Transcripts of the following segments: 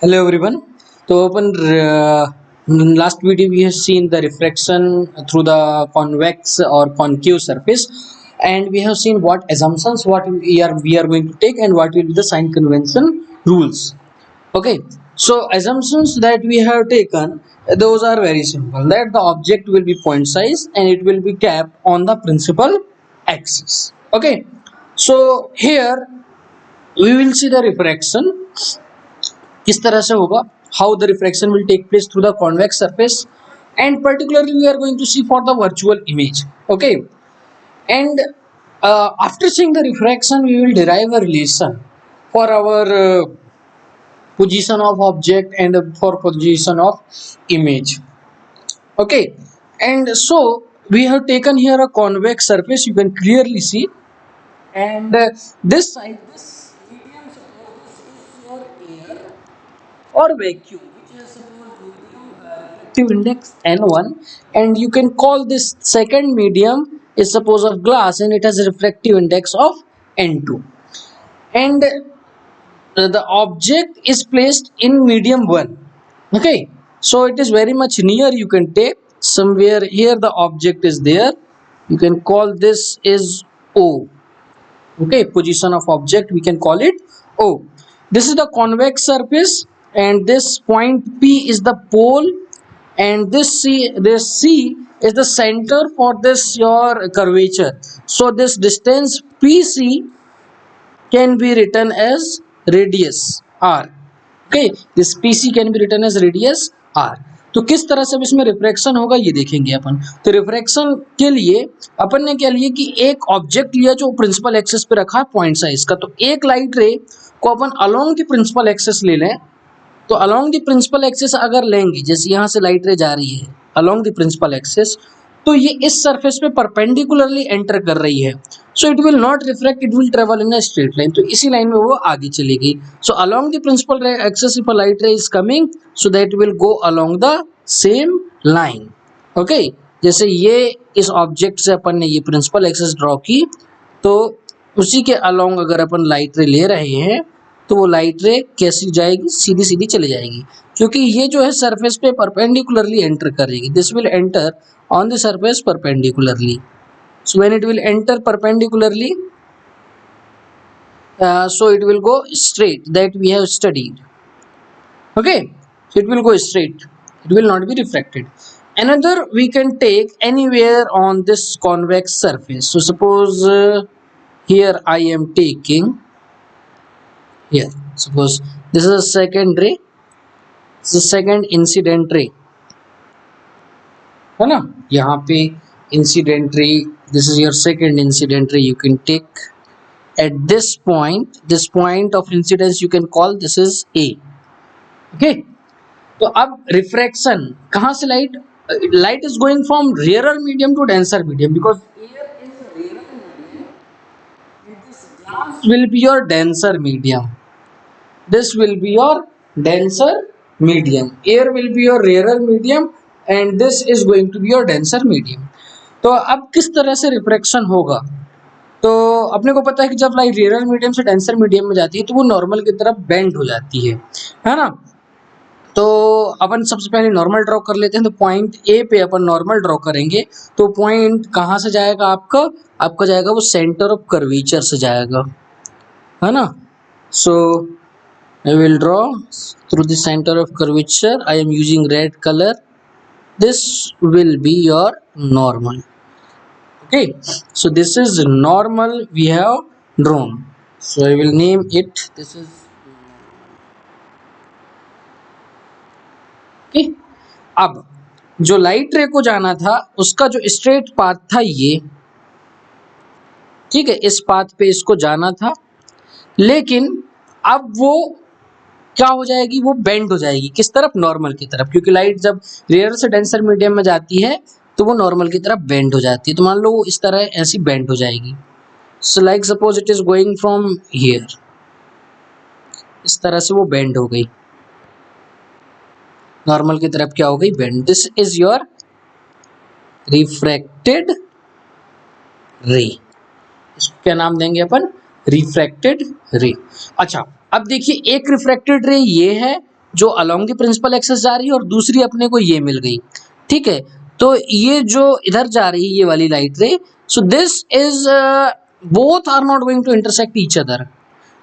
Hello everyone. So open last video we have seen the refraction through the convex or concave surface, and we have seen what assumptions what we are going to take and what will be the sign convention rules. Okay, so assumptions that we have taken, those are very simple, that the object will be point size and it will be kept on the principal axis. Okay, so here we will see the refraction किस तरह से होगा, how the refraction will take place through the convex surface, and particularly we are going to see for the virtual image. Okay, and after seeing the refraction we will derive a relation for our position of object and for position of image. Okay, and so we have taken here a convex surface, you can clearly see, and this side, this medium, suppose this is your air or vacuum, which has suppose refractive index n1, and you can call this second medium is suppose of glass and it has a refractive index of n2, and the object is placed in medium 1. Okay, so it is very much near, you can take somewhere here the object is there, you can call this is O. Okay, position of object we can call it O. This is the convex surface and this point P is the pole, and this C is the center for this your curvature. So this distance PC can be written as radius R. Okay, this PC can be written as radius R. तो किस तरह से अब इसमें refraction होगा ये देखेंगे अपन। तो रिफ्रैक्शन के लिए अपन ने क्या लिया कि एक ऑब्जेक्ट लिया जो प्रिंसिपल एक्सिस पे रखा है पॉइंट साइज का, तो एक लाइट रे को अपन अलोंग द प्रिंसिपल एक्सिस ले लें। तो अलोंग द प्रिंसिपल एक्सिस अगर लेंगे, जैसे यहाँ से लाइट रे जा रही है अलोंग द प्रिंसिपल एक्सिस, तो ये इस सरफेस पे परपेंडिकुलरली एंटर कर रही है, so it will not refract, it will travel in a straight line, तो इसी लाइन में वो आगे चलेगी। So along the principal axis if a light ray is coming, so that will go along the same line. Okay, जैसे ये इस object से अपन ने ये प्रिंसिपल एक्सिस ड्रॉ की, तो उसी के अलोंग अगर अपन लाइट रे ले रहे हैं तो वो लाइट रे कैसी जाएगी, सीधी सीधी चली जाएगी, क्योंकि ये जो है सरफेस पे परपेंडिकुलरली एंटर करेगी। This will enter on the surface perpendicularly. So when it will enter perpendicularly, so it will go straight, that we have studied. Okay, so it will go straight, it will not be refracted. Another we can take anywhere on this convex surface. So suppose here I am taking here, suppose this is a second ray, this is a second incident ray, है ना, यहाँ पे incident ray, this is your second incident ray, you can take at this point of incidence you can call this is A. Okay, तो अब refraction कहाँ से, light is going from rarer medium to denser medium, because air is rarer medium and this glass will be your denser medium, this will be your denser medium, air will be your rarer medium and this is going to be your denser medium. तो अब किस तरह से refraction होगा, तो अपने को पता है कि जब लाइट रेयर मीडियम से डेंसर मीडियम में जाती है तो वो नॉर्मल की तरफ बेंड हो जाती है ना। तो अपन सबसे पहले नॉर्मल ड्रॉ कर लेते हैं, तो पॉइंट ए पे अपन नॉर्मल ड्रॉ करेंगे, तो पॉइंट कहाँ से जाएगा आपका जाएगा वो सेंटर ऑफ कर्वेचर से जाएगा, है ना। सो I will draw through the center of curvature, I am using red color, this will be your normal. Okay, so this is normal we have drawn, so I will name it, this is okay. अब जो light रे को जाना था उसका जो straight path था ये, ठीक है, इस पाथ पे इसको जाना था, लेकिन अब वो क्या हो जाएगी, वो बेंड हो जाएगी किस तरफ, नॉर्मल की तरफ, क्योंकि लाइट जब रेयर से डेंसर मीडियम में जाती है तो वो नॉर्मल की तरफ बेंड हो जाती है। तो मान लो वो इस तरह ऐसी बेंड हो जाएगी। So like suppose it is going from here, इस तरह से वो बेंड हो गई, नॉर्मल की तरफ क्या हो गई, bend. This is your refracted रे, इसको क्या नाम देंगे अपन, रिफ्रैक्टेड रे। अच्छा, अब देखिए एक रिफ्रैक्टेड रे ये है जो अलोंग द प्रिंसिपल एक्सिस जा रही है और दूसरी अपने को ये मिल गई, ठीक है। तो ये जो इधर जा रही है ये वाली light ray, so this is both are not going to intersect each other,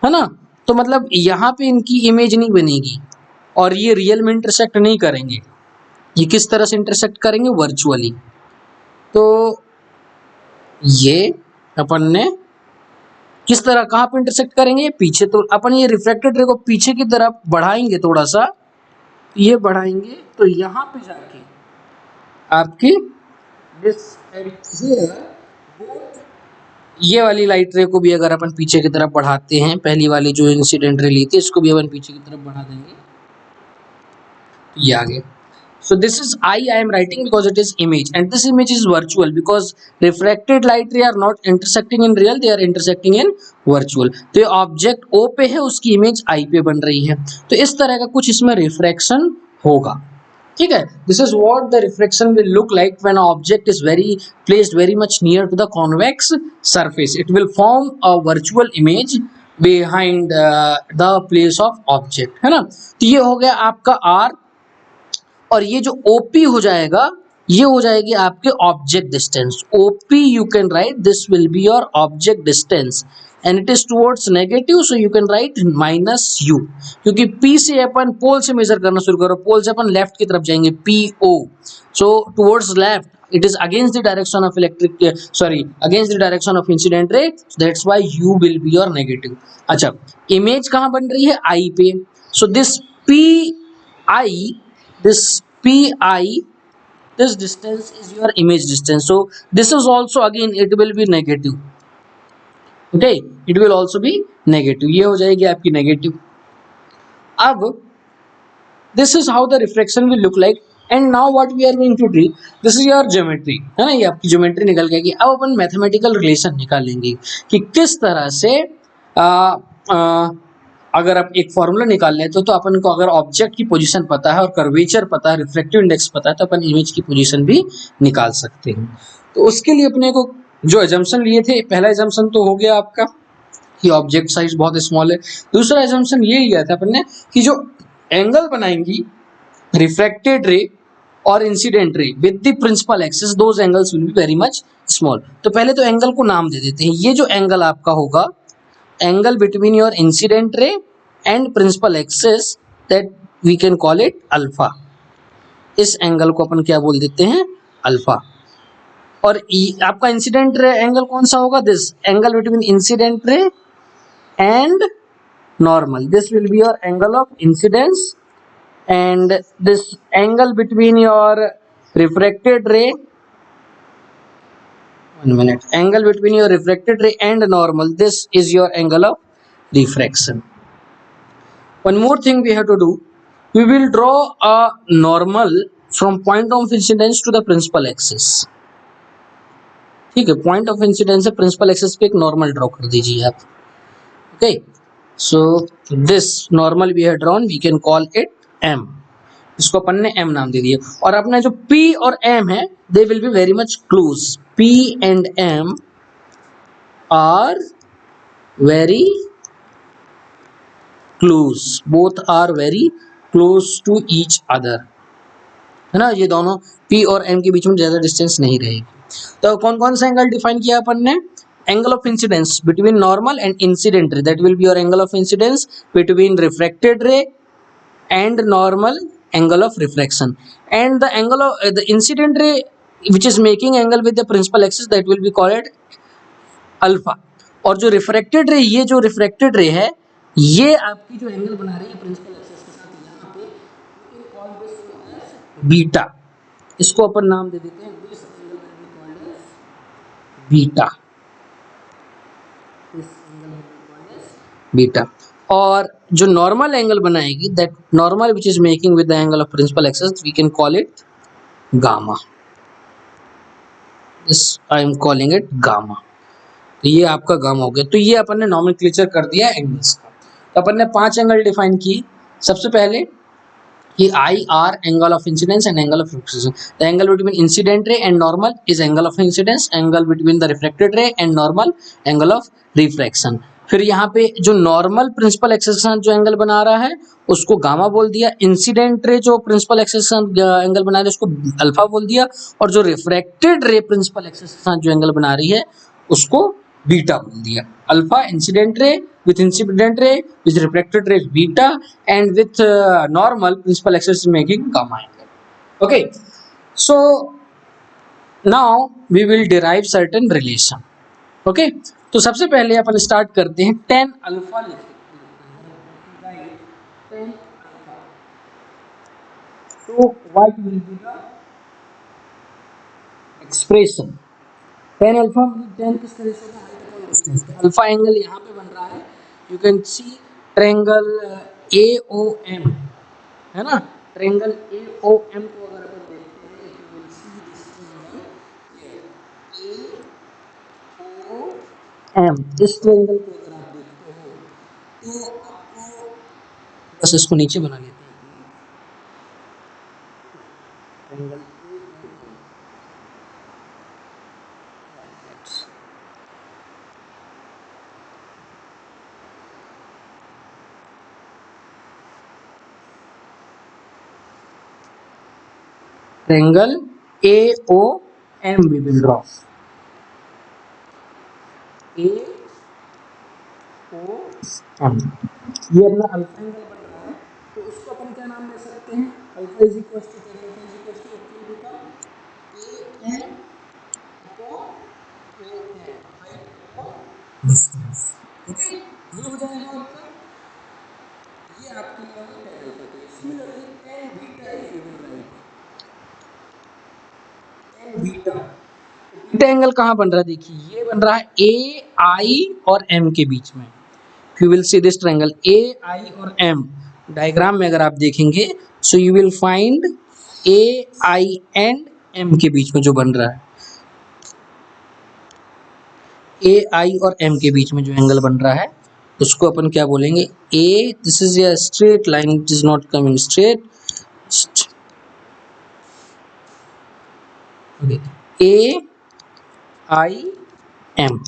है ना। तो मतलब यहाँ पे इनकी इमेज नहीं बनेगी और ये रियल में इंटरसेक्ट नहीं करेंगे। ये किस तरह से इंटरसेक्ट करेंगे? वर्चुअली। तो ये अपन ने किस तरह कहाँ पे इंटरसेक्ट करेंगे? पीछे। तो अपन ये रिफ्रैक्टेड रे को पीछे की तरफ बढ़ाएंगे थोड़ा सा, ये बढ़ाएंगे तो यहाँ पे जाके आपकी ये वाली लाइट रे को भी अगर अपन पीछे की तरफ बढ़ाते हैं, पहली वाली जो इंसिडेंट रे ली थी इसको भी अपन पीछे की तरफ बढ़ा देंगे, ये आगे। So this is I am writing because it is image, and this image is virtual because refracted light ray are not intersecting in real, they are intersecting in virtual. तो ये ऑब्जेक्ट O पे है, उसकी image I पे बन रही है। तो इस तरह का कुछ इसमें रिफ्रैक्शन होगा, ठीक है। This is what the refraction will look like when an object is placed very much near to the convex surface. It will form a virtual image behind the place of object, है ना। तो ये हो गया आपका R, और ये जो OP हो जाएगा ये हो जाएगी आपके object distance. OP you can write this will be your object distance and it is towards negative, so you can write -u, क्योंकि P से अपन पोल से मेजर करना शुरू करो, पोल से अपन लेफ्ट की तरफ जाएंगे PO, so towards left it is against the direction of against the direction of incident ray, that's why u will be your negative। अच्छा, इमेज कहाँ बन रही है? I पे। so this pi, this distance is your image distance, so this is also again it will be negative, okay, it will also be negative, ये हो जाएगी आपकी नेगेटिव। अब this is how the refraction will look like, and now what we are going to do, this is your geometry, है ना, ये आपकी geometry निकल गई। अब अपन मैथमेटिकल रिलेशन निकालेंगे कि किस तरह से अगर आप एक फॉर्मूला निकाल लें तो अपन को अगर ऑब्जेक्ट की पोजीशन पता है और कर्वेचर पता है, रिफ्रैक्टिव इंडेक्स पता है, तो अपन इमेज की पोजीशन भी निकाल सकते हैं। तो उसके लिए अपने को जो एजम्पशन लिए थे, पहला एजम्पशन तो हो गया आपका कि ऑब्जेक्ट साइज बहुत स्मॉल है। दूसरा एजम्पशन ये लिया था अपन ने कि जो एंगल बनाएंगी रिफ्रैक्टेड रे और incident ray with the principal axis, those angles will be very much small. तो पहले तो एंगल को नाम दे देते हैं। ये जो एंगल आपका होगा, angle between your incident ray and principal axis, that we can call it alpha. इस एंगल को अपन क्या बोल देते हैं? अल्फा। और आपका इंसिडेंट रे एंगल कौन सा होगा? This angle between incident ray and normal, this will be your angle of incidence, and this angle between your refracted ray, angle between your refracted ray and normal, this is your angle of refraction. One more thing we have to do, we will draw a normal from point of incidence to the principal axis, ठीक है। Point of incidence से principal axis पे एक normal draw कर दीजिए आप, okay. So this normal we have drawn, we can call it M, इसको अपन ने M नाम दे दिया। और अपना जो P और M है, they will be very much close. P and M are very close, both are very close to each other, है ना। ये दोनों P और M के बीच में ज्यादा डिस्टेंस नहीं रहेगी। तो कौन कौन सा एंगल डिफाइन किया अपन ने? Angle of incidence between normal and incident ray, that will be your angle of incidence between refracted रे and normal, angle of refraction, and the angle of the incident ray which is making angle with the principal axis, that will be called alpha। और जो refracted ray, ये जो refracted ray है, ये आपकी जो angle बना रही है प्रिंसिपल एक्सिस के साथ यहाँ पे, we can call this as beta. इसको अपन नाम दे देते हैं, this angle will be called as beta, this angle will be called as beta. और जो नॉर्मल एंगल बनाएगी, that normal which is making with the angle of principal axis, we can call it gamma, this I am calling it gamma. तो ये आपका gamma हो गया। तो ये अपन ने नॉमेनक्लेचर कर दिया एंगल्स का। तो अपन ने 5 एंगल डिफाइन किए। सबसे पहले कि IR angle of incidence and angle of refraction, the angle between incident ray and normal is angle of incidence, angle between the refracted रे and normal angle of refraction. फिर यहाँ पे जो नॉर्मल प्रिंसिपल एक्सिस के साथ जो angle बना रहा है उसको गामा बोल दिया, इंसिडेंट रे जो प्रिंसिपल एक्सिस के साथ एंगल बना रही है उसको अल्फा बोल दिया, और जो रिफ्रैक्टेड रे प्रिंसिपल एक्सिस के साथ जो एंगल बना रही है उसको बीटा बोल दिया। Alpha incident ray, with incident ray, with refracted ray beta, and with normal principal axis making gamma angle. Okay, so now we will derive certain relation. Okay, तो सबसे पहले अपन स्टार्ट करते हैं tan अल्फा लिखते हैं, tan alpha. तो what will be the expression? tan alpha मतलब tan किस तरह से होगा, height upon distance. Alpha angle यहाँ पे बन रहा है, you can see triangle AOM, है ना। ट्रायंगल AOM को अगर अपन देखते हैं, you will see this triangle AOM, इस ट्रायंगल को अगर आप देखते हो तो आपको, बस इसको नीचे बना लेते हैं, triangle triangle AOM we will draw, AOM, ये अपना अल्फा एंगल बन रहा है, तो उसको अपन क्या नाम दे सकते हैं, alpha is equal to tan alpha is equal to क्या बेटा, AM upon OM, height upon distance. Okay, ये हो जाएगा आपका, ये आपके लिए होगा tan अल्फा के लिए। Similarly tan beta if you will write, tan beta, beta angle कहाँ बन रहा है, देखिए ये बन रहा है AI और M के बीच में। You will see this triangle AI और M, डायग्राम में अगर आप देखेंगे so you will find AI and M के बीच में जो बन रहा है, AI और M के बीच में जो एंगल बन रहा है उसको अपन क्या बोलेंगे, A, this is a straight line, it is not coming straight, AIM,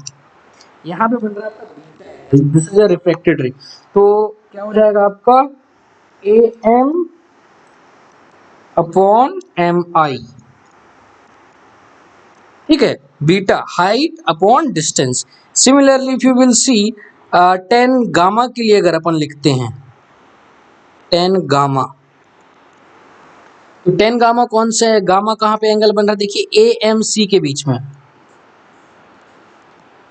यहाँ पे बन रहा है आपका beta angle, this is a refracted रे, तो क्या हो जाएगा आपका AM अपॉन MI, ठीक है, beta height upon distance. Similarly if you will see tan gamma के लिए अगर अपन लिखते हैं tan गामा, तो tan गामा कौन सा है, गामा कहाँ पे एंगल बन रहा है, देखिए AMC के बीच में,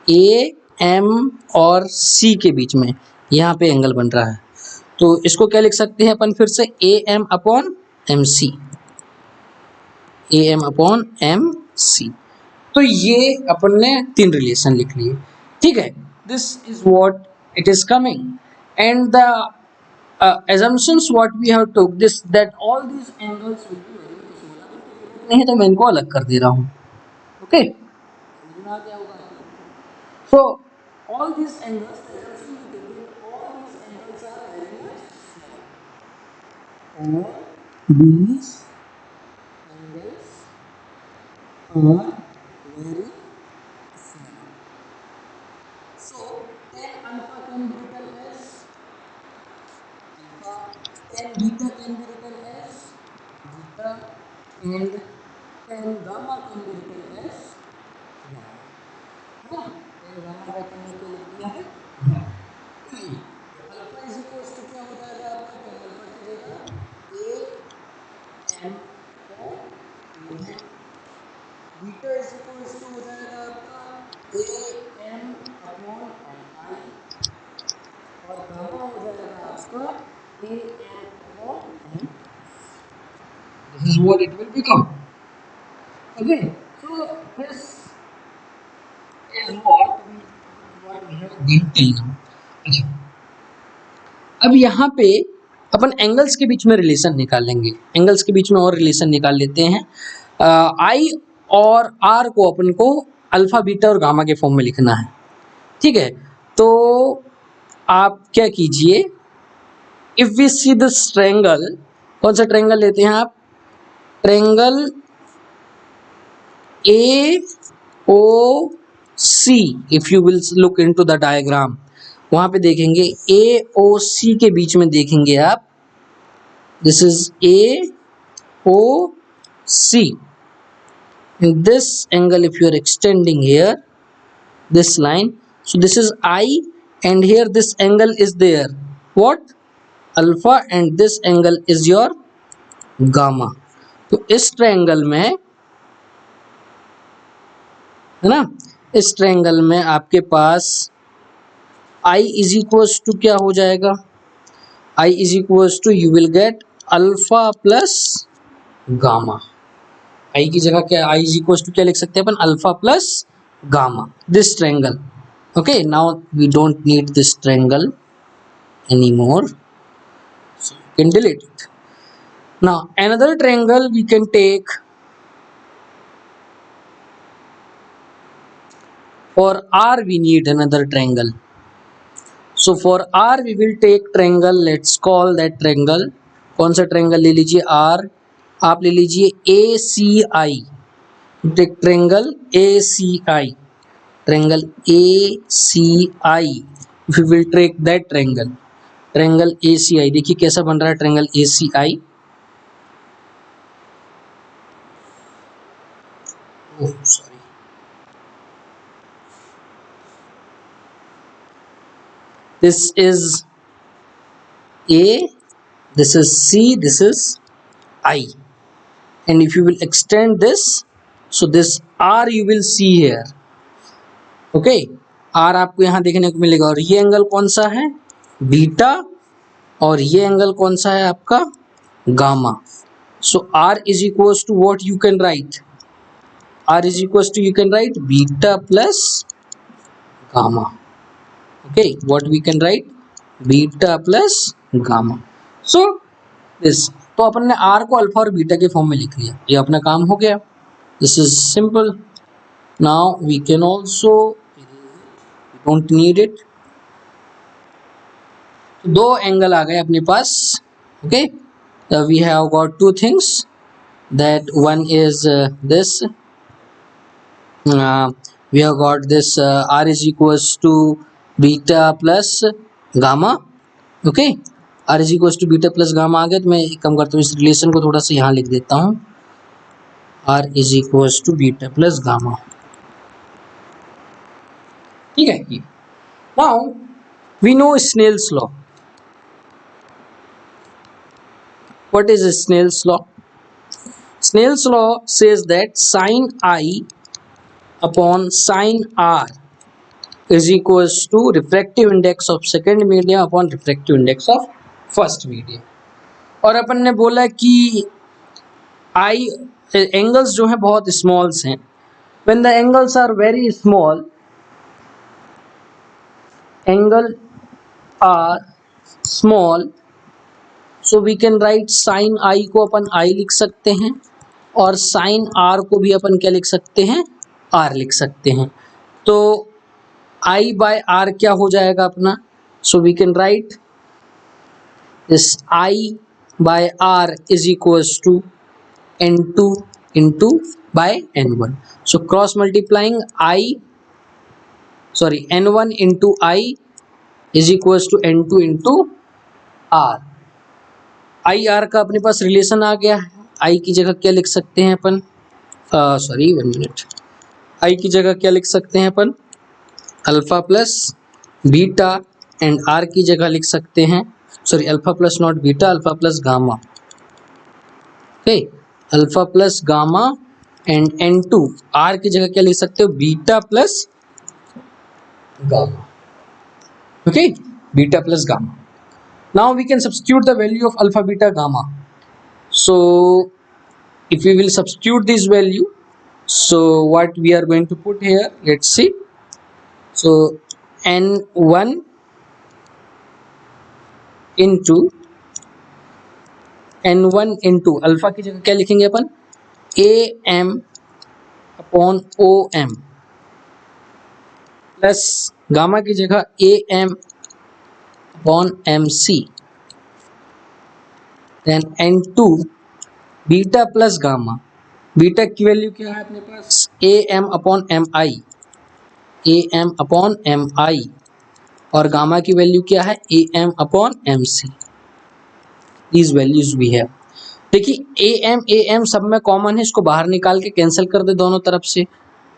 AM और C के बीच में यहाँ पे एंगल बन रहा है, तो इसको क्या लिख सकते हैं अपन फिर से AM upon MC, AM upon MC। तो ये अपन ने तीन रिलेशन लिख लिए, ठीक है, this is what it is coming, and the assumptions what we have took this that all these angles will be very very similar, नहीं तो मैं इनको अलग कर दे रहा हूँ, ओके, समझ में आ गया होगा। So all these angles, the assumption we take, all these angles are very much similar, all these angles are very similar. So tan alpha can be written as alpha, tan beta can be written as beta, and tan gamma can be written as gamma, है ना, tan gamma का तुमने क्या लिख दिया है, तो alpha is equals to क्या हो जाएगा आपका, tan अल्फा की जगह AM upon AM, beta is equals to हो जाएगा आपका AM अपॉन MI, और गामा हो जाएगा आपका AM upon M। This is what it will become. Okay, so this is what we have done till now. अच्छा, अब यहाँ पे अपन एंगल्स के बीच में रिलेशन निकालेंगे, एंगल्स के बीच में और रिलेशन निकाल लेते हैं। आई और आर को अपन को अल्फा बीटा और गामा के फॉर्म में लिखना है, ठीक है, तो आप क्या कीजिए, if we see this triangle, कौन सा ट्रायंगल लेते हैं आप, triangle AOC, if you will look into the diagram, वहां पे देखेंगे ए ओ सी के बीच में देखेंगे आप, this is A O C. In this angle, if you are extending here this line, so this is I, and here this angle is there, what, alpha, and this angle is your gamma. तो इस triangle में है ना, इस triangle में आपके पास I is equals to क्या हो जाएगा, I is equals to you will get alpha plus gamma. I की जगह क्या, I इज इक्वल्स टू क्या लिख सकते हैं अपन, alpha plus gamma. This triangle, okay, now we don't need this triangle anymore, so you can delete it. Now another triangle we can take. For R we need another triangle, so for R we will take triangle, let's call that triangle, कौन सा triangle ले लीजिए, R आप ले लीजिए ACI, triangle ACI, triangle ACI. We will take that triangle, triangle ACI. देखिए कैसा बन रहा है triangle ACI. Oh, sorry. This is A, this is C, this is I. And if you will extend this, so this R you will see here. Okay, R आपको यहाँ देखने को मिलेगा. और ये एंगल कौन सा है, बीटा, और ये एंगल कौन सा है आपका, gamma. So R is equals to what you can write, R is equals to you can write beta plus gamma. Okay, what we can write, beta plus gamma. So this, तो अपन ने R को alpha और beta के form में लिख लिया, ये अपना काम हो गया. This is simple. Now we can also, don't need it. दो एंगल आ गए अपने पास. Okay, we have got two things, that one is this, we have got this R is equals to beta plus gamma. okay, R is equals to beta plus gamma आ गया. तो मैं एक काम करता हूँ, इस रिलेशन को थोड़ा सा यहाँ लिख देता हूँ, R is equals to beta plus gamma. ठीक है. Now we know Snell's law. What is Snell's law? Snell's law says that sin I upon sin R is equals to refractive index of second medium upon refractive index of first medium. और अपन ने बोला कि I angles जो है बहुत smalls हैं. when the angles are very small, angle are small, so we can write sin I को अपन I लिख सकते हैं, और sin R को भी अपन क्या लिख सकते हैं, R लिख सकते हैं. तो I by R क्या हो जाएगा अपना, so we can write this I by R is equals to N2 into by N1. so cross multiplying N1 into I is equals to N2 into R. I R का अपने पास relation आ गया है. I की जगह क्या लिख सकते हैं अपन, वन मिनट, I की जगह क्या लिख सकते हैं अपन, alpha plus beta, and R की जगह लिख सकते हैं, alpha plus not beta, alpha plus gamma. Okay, alpha plus gamma, and N2 R की जगह क्या लिख सकते हो, beta plus gamma. Okay, beta plus gamma. Now we can substitute the value of alpha, beta, gamma. So if we will substitute this value, so what we are going to put here, let's see. So N1 into alpha की जगह क्या लिखेंगे अपन, AM upon OM, plus gamma की जगह AM upon MC, then N2 beta plus gamma. Beta की value क्या है अपने पास, AM upon MI, AM upon MI, और गामा की वैल्यू क्या है, am upon mc। These values we have. देखिए am सब में कॉमन है, इसको बाहर निकाल के कैंसिल कर दे दोनों तरफ से।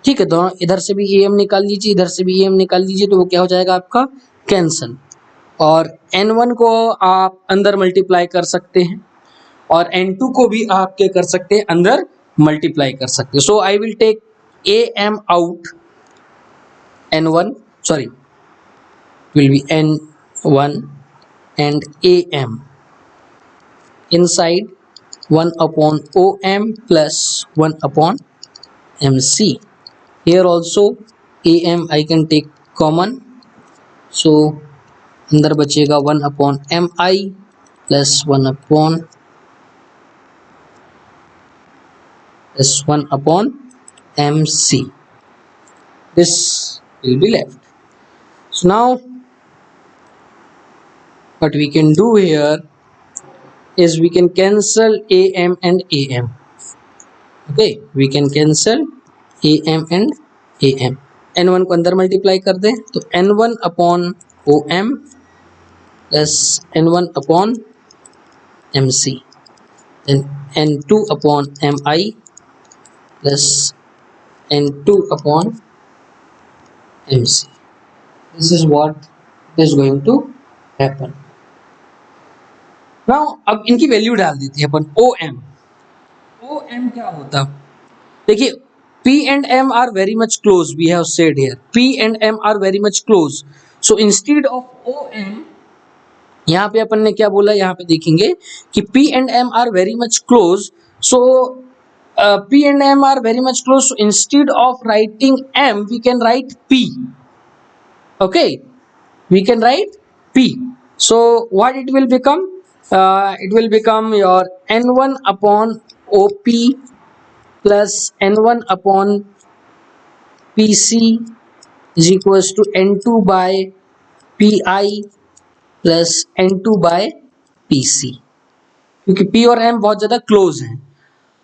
ठीक है, दोनों इधर से भी am निकाल लीजिए, इधर से भी am निकाल लीजिए, तो वो क्या हो जाएगा आपका कैंसिल। और n1 को आप अंदर मल्टीप्लाई कर सकते हैं और n2 को भी आप क्या कर सकते हैं, अंदर मल्टीप्लाई कर सकते हैं। So I will take am आउट, n1 sorry will be n1 and am inside 1 upon om plus 1 upon mc. Here also am I can take common, so अंदर बचेगा 1 upon mi plus 1 upon mc. This will be left. So now what we can do here is we can cancel am and am. Okay, we can cancel am and am. n1 को अंदर multiply कर दें तो n1 upon om plus n1 upon mc, then n2 upon mi plus n2 upon mc. This is what is going to happen. Now अब इनकी value डाल देते हैं अपन om क्या होता, देखिए P and M are very much close, we have said here P and M are very much close, so instead of om यहाँ पे अपन ने क्या बोला, यहाँ पे देखेंगे कि P and M are very much close, so P and M are very much close, so instead of writing M we can write P. Okay, we can write P. So what it will become, it will become your n1 upon op plus n1 upon pc is equals to n2 by pi plus n2 by pc, क्योंकि p और m बहुत ज्यादा close हैं।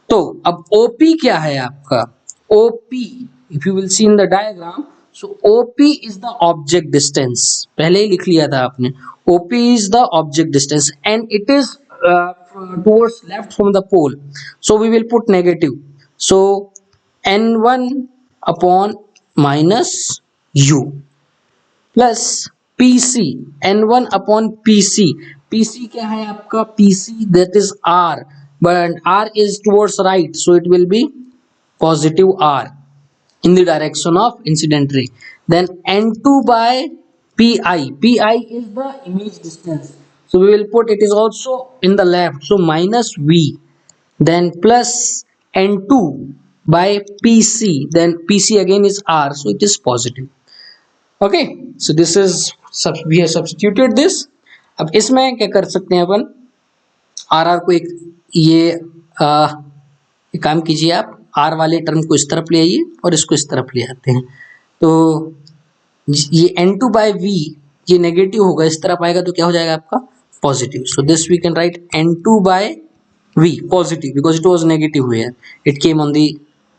तो अब op क्या है आपका, op if you will see in the diagram, so op is the object distance, पहले ही लिख लिया था आपने, op is the object distance and it is towards left from the pole, so we will put negative, so n1 upon minus u plus pc n1 upon pc, pc क्या है आपका, pc that is r, but r is towards right, so it will be positive r in the direction of incident ray. Then n2 by pi is the image distance, so we will put it is also in the left, so minus v, then plus n2 by pc, then pc again is r, so it is positive. Okay, so this is we have substituted this. अब इसमें क्या कर सकते हैं अपन, are को एक एक काम कीजिए आप, आर वाले टर्म को इस तरफ ले आइए और इसको इस तरफ ले आते हैं, तो ये n2 by v ये नेगेटिव होगा, इस तरफ आएगा तो क्या हो जाएगा आपका positive, so this we can write n2 by v positive because it was negative here, it came on the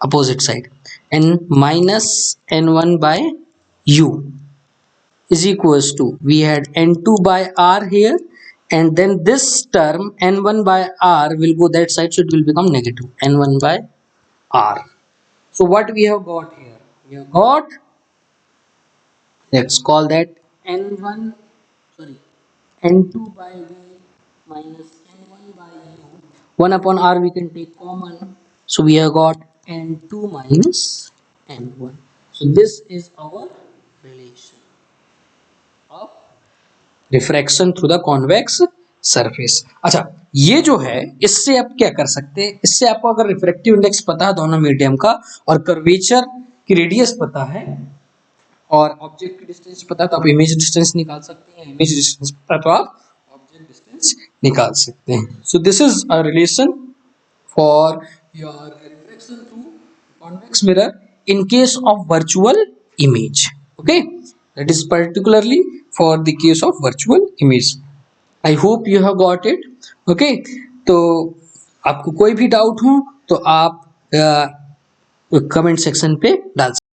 opposite side, and minus n1 by u is equals to, we had n2 by r here, and then this term n1 by r will go that side, so it will become negative n1 by r. So what we have got here, we have got, let's call that n1 sorry n2 by v minus n1 by u, 1 upon r we can take common, so we have got n2 minus n1. So this is our relation of refraction through the convex surface. अच्छा, ये जो है इससे आप क्या कर सकते हैं, इससे आपको अगर रिफ्रैक्टिव इंडेक्स पता है दोनों मीडियम का और कर्वेचर की रेडियस पता है और ऑब्जेक्ट की डिस्टेंस पता है, तो आप इमेज डिस्टेंस निकाल सकते हैं, इमेज डिस्टेंस पता है तो आप ऑब्जेक्ट डिस्टेंस निकाल सकते हैं। सो this is a relation for your refraction through convex mirror in case of virtual image. Okay, that is particularly for the case of virtual image. I hope you have got it. Okay, तो आपको कोई भी doubt हो तो आप comment section पे डाल सकते हैं।